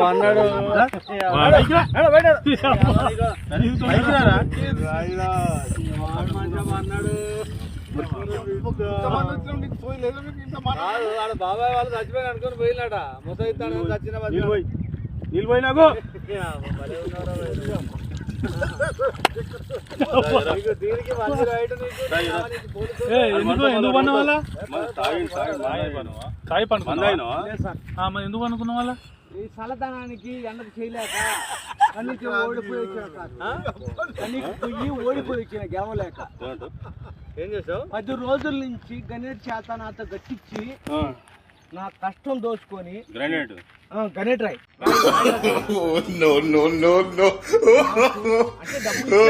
అన్నాడు బాబాయ్ వాళ్ళు చచ్చిపోయి అనుకుని పోయినాడ ముసైతాను చచ్చిన నిలిపోయి నాకు దీనికి మంది రైట్ ఎందుకు పన్న వాళ్ళ కాయ పండు ఎందుకు అనుకున్న వాళ్ళ ఈ చల్లదనానికి ఎండకు చేయలేక కన్నీకి ఓడిపోయి కన్నీకి పొయ్యి ఓడిపోయి వచ్చిన గెలవలేక ఏం చేసావు 10 రోజుల నుంచి గణేట్ చేత నాతో గట్టించి నా కష్టం దోచుకొని గణేట్ రాయ్ అంటే డబ్బులు